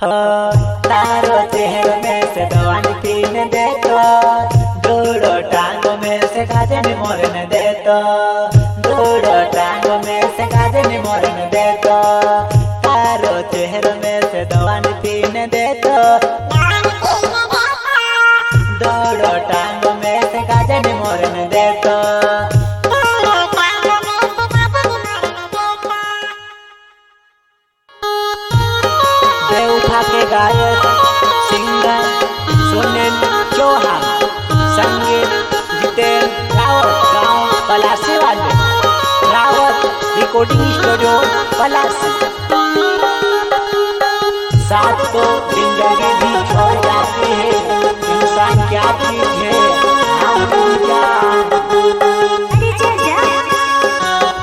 तारो चेहरे में से दवान पीन देतो, दोड़ो टांगों में से गाजन मोरन देतो, दोड़ो टांगों में से गाजन मोरन देतो, तारो चेहरे में से दवान पीन देतो, दोड़ो टांगों में से गाजन मोरन देतो। बेवफा के गायक सिंगर सुनील चौहान, संगीत जितेंद्र रावत, गांव पलासी वाले, रावत रिकॉर्डिंग स्टूडियो पलासी। साथ तो जिंदगी भी छोड़ जाती है, इंसान क्या चीज है हम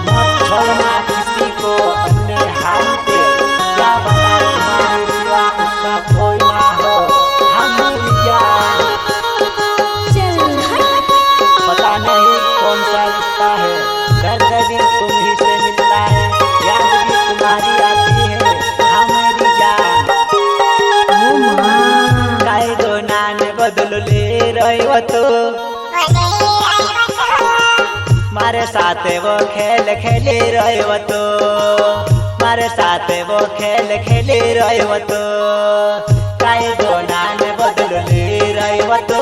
मत छोड़ना किसी को अपने हाथ पे, क्या बता तुम्हारे सिवा उसका कोई ना हो हमारी जान। पता नहीं कौन सा रिश्ता है, दर्द भी तुम ही से मिलता है, याद भी तुम्हारी आती है हमारी जान। काई दो नान बदल ले रही हो तो, मारे साथ वो खेल खेले रहे हो तो, मारे साथ वो खेल खेले रहे हो तो, काई दो नान बदल ले रहे हो तो,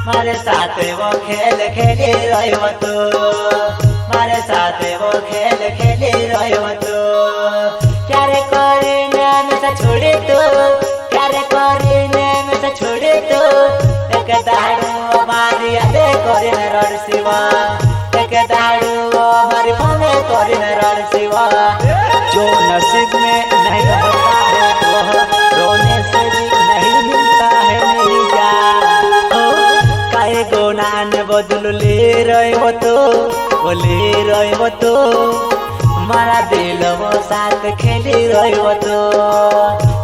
मारे साथ वो खेल खेले रहे हो तो, मारे साथ वो खेल खेले रहे हो तो, प्यारे करे नाम से छोड़े तो, प्यारे करे नाम से छोड़े तो, एक दारू हमारी यादे करे न रण शिवा, एक दारू हमारी फने करे न रण शिवा। जो नसीब में नहीं होता है वह रोने से भी नहीं मिलता है मेरी जान। काहे गोनान बदल ले रहे हो तो, वो ले रहे हो तो, मारा दिल वो साथ खेले रहे हो तो,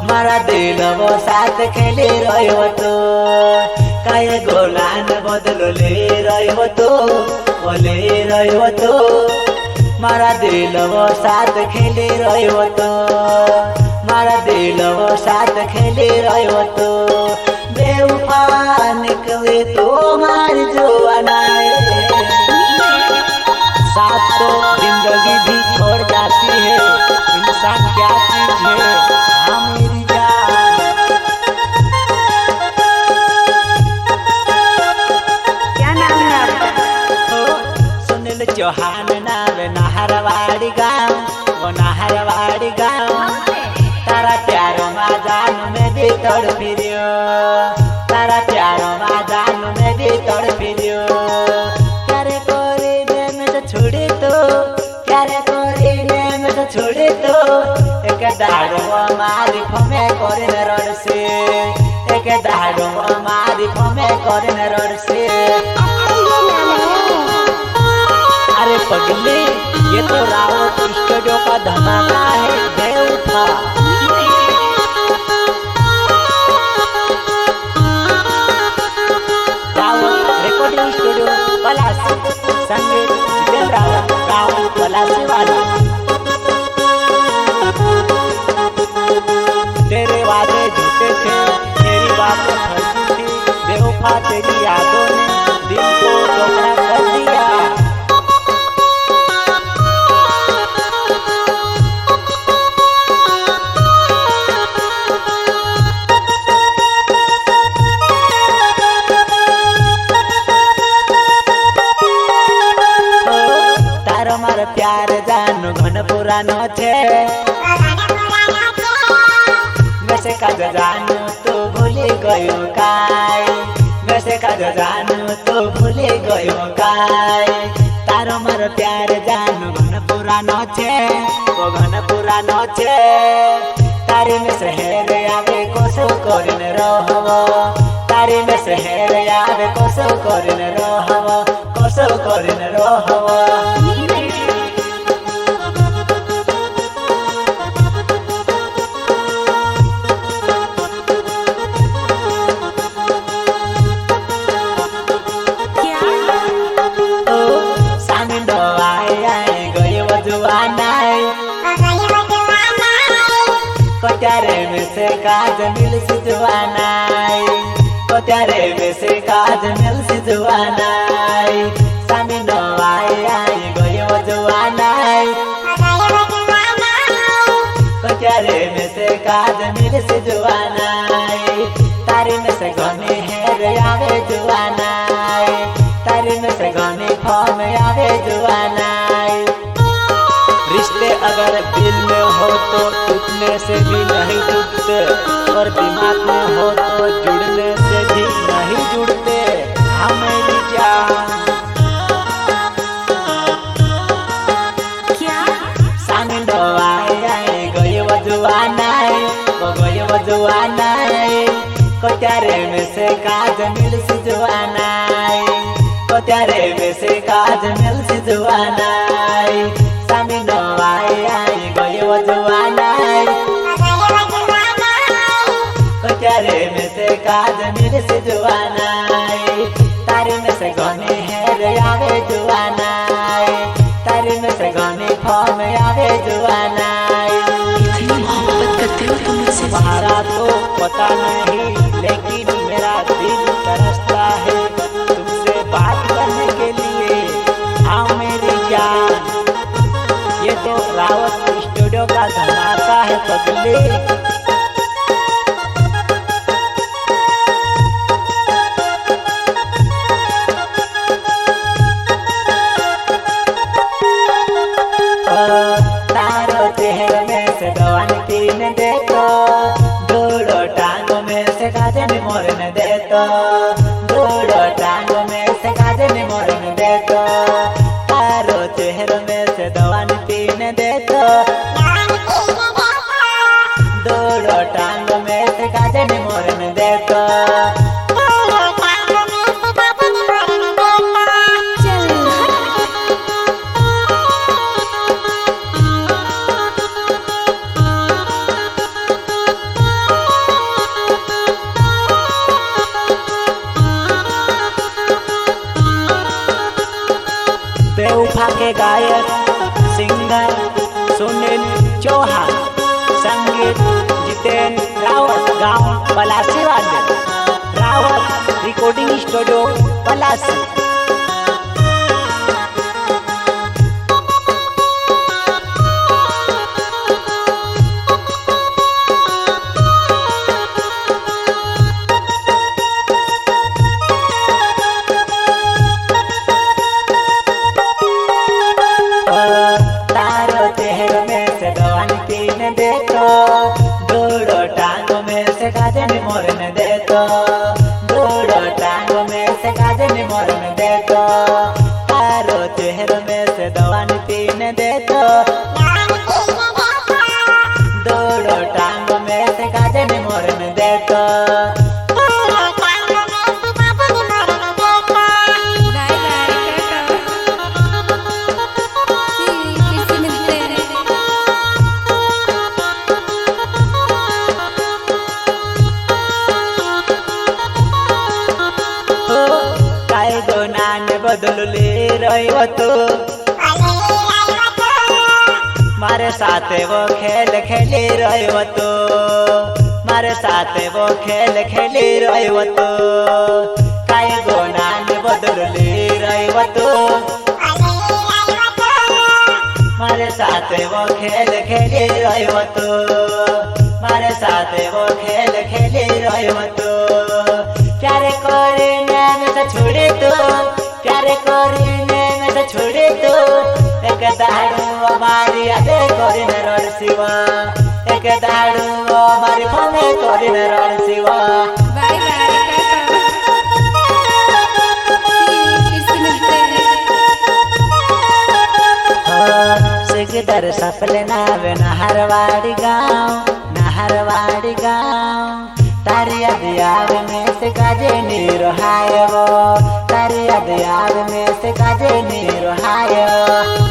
मारा दिल वो साथ खेले रहे हो तो, काहे गोलान बदल ले रहे हो तो, वो ले रहे हो तो, मारा दिल वो साथ खेले रहे हो तो, मारा दिल वो साथ खेले रहे हो तो, बेवफा निकले तो मार जो बनाए, साथ तो जिंदगी भी छोड़ जाती है, इंसान क्या चीज है हमारी जान। क्या नाम है आपका? सुनील चौहान नाम, नाहरवाड़ी गाँव, वो नाहरवाड़ी गाँव। तारा प्यारो मैदान में भी तोड़ फिरियो, तारा प्यारो मैदान में भी तोड़ फिरियो, प्यारे कोरे में से छोड़े तो, प्यारे कोरे में से छोड़े तो, एक दारू हमारी फमे करे न रण से, एक दारू हमारी फमे करे न रण से। अरे पगले ये तो रावत स्टूडियो का धमाका है बेवफा। रावत रिकॉर्डिंग स्टूडियो पलासी, संगीत जितेंद्र रावत, गाँव पलासी वाला। तेरे वादे झूठे थे, तेरी बातें फंसी थी, बेवफा तेरी यादों ने दिल को टुकड़ा कर दिया। तारो मार प्यार जानो घन पुरानो छे, वैसे का जानो तो भूले गयो काय, वैसे का जानो तो भूले गयो काय। तारो मार प्यार जानो घन पुरानो छे, वो घन पुरानो छे, तारे में शहर आवे कोसो करिन रहबो, तारे में शहर आवे कोसो करिन रहबो, कोसो करिन रहबो। सामिन दो आए आए गए वो जुआन आए, कोत्यारे में से काज मिल सिजवानाई कोत्यारे में से काज मिल सिजवानाई सामी नो आई गयो जवानाई कोत्यारे में से काज मिल सिजवानाई तारी में से घने हेर आवे जवानाई तारी में से घने फॉर्म आवे जवानाई रिश्ते अगर दिल में हो तो टूटने से भी नहीं टूटते और दिमाग में हो तो जुड़ने से भी नहीं जुड़ते हमारी जान क्या सामिंदो आई गयो जवानाई वो गयो जवानाई कोत्यारे में से काज मिल सिजवानाई कोत्यारे में से काज मिल सिजवानाई सामिंदो आई गयो जवानाई कोत्यारे में से काज मिल सिजवानाई तारे में से घने हेर आवे जवानाई तारे में से घने फॉर्म आवे जवानाई इतनी मोहब्बत करते हो तुम मुझसे तुम्हारा तो पता नहीं लेकिन मेरा दिल तरसता है तुमसे बात करने के लिए हाँ मेरी जान ये तो रावत स्टूडियो का धमाका है पगले तारो चेहरे में से दवान तीन देतो दोड़ो टांगों में से काजन मोरन देतो दोड़ो टांगों में से काजन मोरन देतो तारो चेहरे में से दवान तीन देतो दोड़ो टांगों में से काजन मोरन देतो चल बेवफा के गायक सिंगर सुनील चौहान संगीत जितेंद्र रावत गांव पलासी वाले रावत रिकॉर्डिंग स्टूडियो पलासी तारो चेहरे में से दवान तीन देतो दोड़ो टांगों में से काजन मोरन देतो दोड़ो टांगों में से काजन मोरन देतो तारो चेहरे में से दवान तीन देतो दोड़ो टांगों में से काजन मोरन देतो बाय बाय फिर से मिलते हैं काय गो नान बदलले रहियो तो मारे साथे वो खेल खेले रहियो तो मारे साथे वो खेल खेले रहियो तो काय गो नान बदलले रहियो तो मारे साथे वो खेल खेले रहियो तो मारे साथे वो खेल खेले रहियो तो प्यारे करे में से छोड़े तो प्यारे करे में से छोड़े तो एक दाड़ू हमारी आदे करे न रण शिवा एक दाड़ू हमारी फमे करे न रण शिवा बाय बाय फिर से मिलते हैं सिगदर सपले नावे नहरवाड़ी गाँव तारी अदियाव में से काजे नीरो हायो तारी अदियाव में से काजे नीरो हायो